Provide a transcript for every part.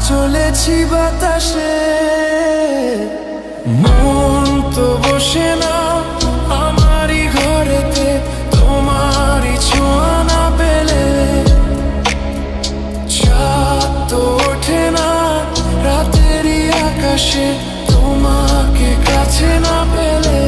চলেছি বাতাসে। মন তো বসে না আমারই ঘরেতে, তোমারই ছোঁয়া না পেলে। চাঁদ তো ওঠে না রাতেরই আকাশে, তোমাকে কাছে না পেলে।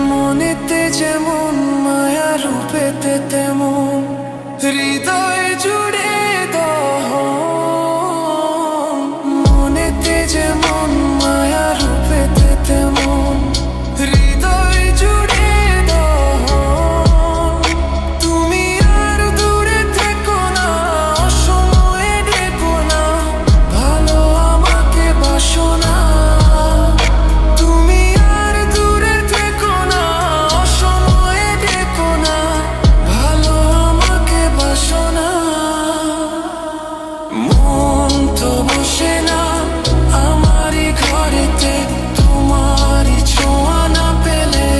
মনেতে যেমন মায়া, রূপেতে তেমন হৃদয় জুড়ে দহন। মনেতে যেমন মায়া, রূপেতে তেমন হৃদয় জুড়ে দহন। তুমি আর দূরে থেকো না, অসময়ে ডেকো না, ভালো আমাকে বাসো না। তুমি আর দূরে থেকো না, অসময়ে ডেকো না, ভালো আমাকে বাসো না। মন তো বসে না আমারই ঘরেতে, তোমারই ছোঁয়া না পেলে।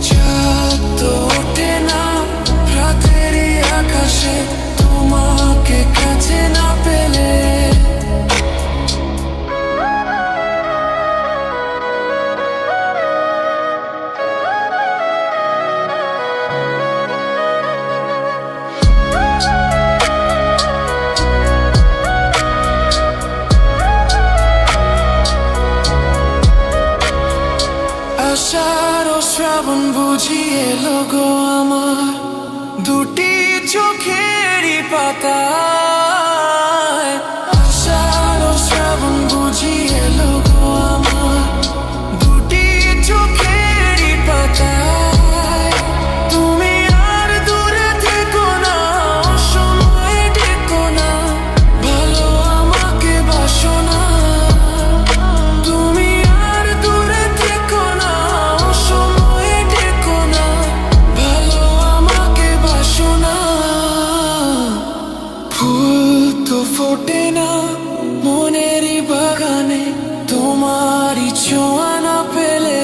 চাঁদ তো ওঠে না রাতেরই আকাশে, তোমাকে কাছে না পেলে। আষাঢ় ও শ্রাবণ বুঝি এলো গো আমার, দুটি চোখেরই পাতায়। আষাঢ় ও শ্রাবণ বুঝি এলো গো আমার, দুটি চোখেরই পাতায়। তুমি আর দূরে থেকো না, অসময়ে ডেকো না, ভালো আমাকে বাসো না। তুমি আর দূরে থেকো না, অসময়ে ডেকো না, ভালো আমাকে বাসো না। ফুল তো ফোটে না মনেরই বাগানে, তোমারই ছোঁয়া না পেলে।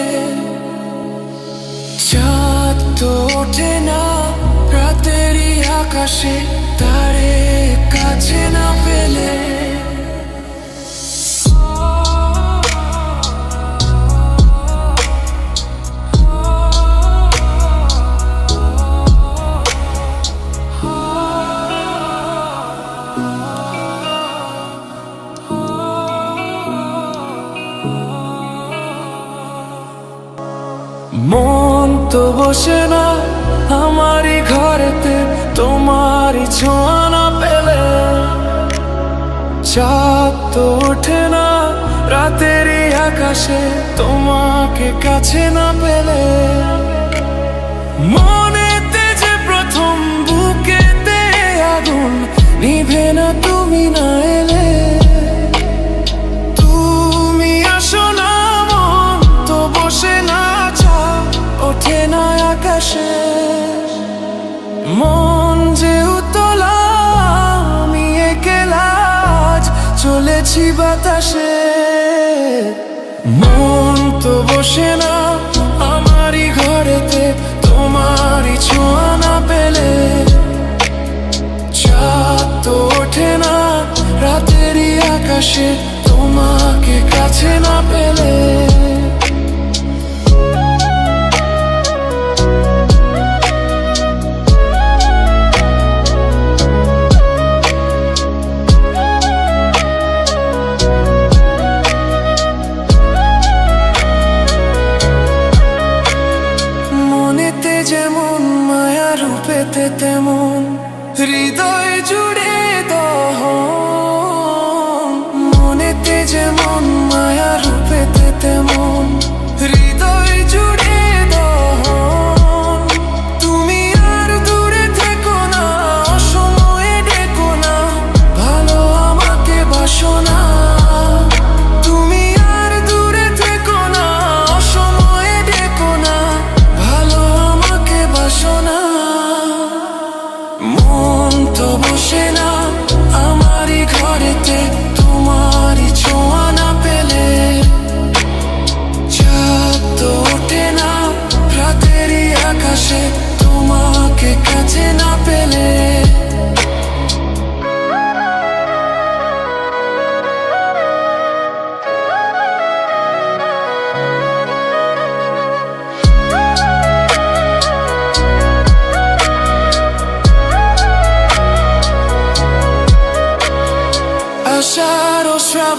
চাঁদ তো ওঠে না রাতেরই আকাশে, তারে কাছে না পেলে। মন তো বসে না আমারই ঘরেতে, তোমারই ছোঁয়া না পেলে। চাঁদ তো ওঠে না রাতেরই আকাশে, তোমাকে কাছে না পেলে। মনেতে যে প্রথম বুকেতে আগুন, নিভে না তুমি না এলে। তুমি আসো না, মন তো বসে না, ওঠে না আকাশে। মন যে উতলা, আমি একলা আজ চলেছি বাতাসে। মন তো বসে না আমারই ঘরেতে, তোমারই ছোঁয়া না পেলে। চাঁদ তো ওঠে না রাতেরই আকাশে, তোমাকে কাছে না পেলে। মনেতে যেমন মায়া, রূপেতে তেমন হৃদয় জুড়ে দহন। মনেতে যেমন মায়া, রূপেতে তেমন হৃদয় জুড়ে দহন। তুমি আর দূরে থেকো না, অসময়ে ডেকো না, ভালো আমাকে বাসো না। তুমি আর দূরে থেকো না, অসময়ে ডেকো না, ভালো আমাকে বাসো না।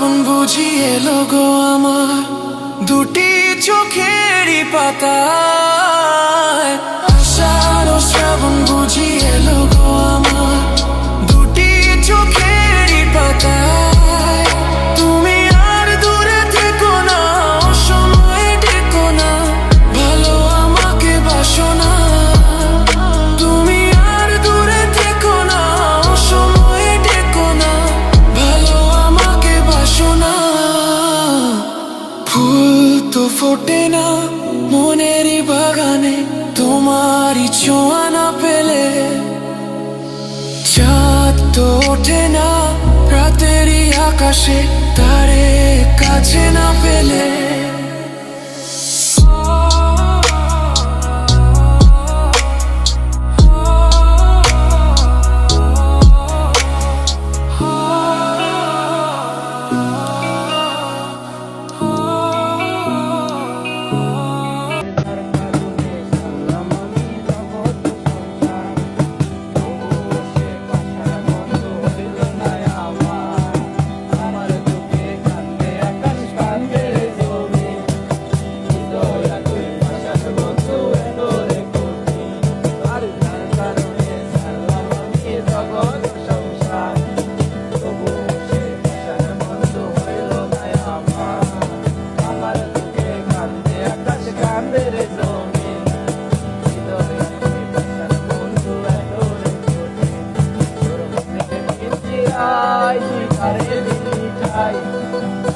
শ্রাবণ বুঝি এলো গো আমার দুটি চোখেরই পাতায়। আষাঢ় শ্রাবণ বুঝি এলো গো আমার দুটি চোখেরই পাতায়। তুমি আর দূরে থেকো না, অসময়ে ডেকো না, ভালো আমাকে বাসো না। তুমি আর দূরে থেকো না, অসময়ে ডেকো না, ভালো আমাকে বাসো না। ফুল তো ফোটে না মনেরই বাগানে তোমারই ছোঁয়া না পেলে, চাঁদ তো ওঠে না রাতেরই আকাশে তারে কাছে না পেলে।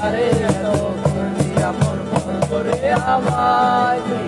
আরে তো করলি আমর মন করে আমায়।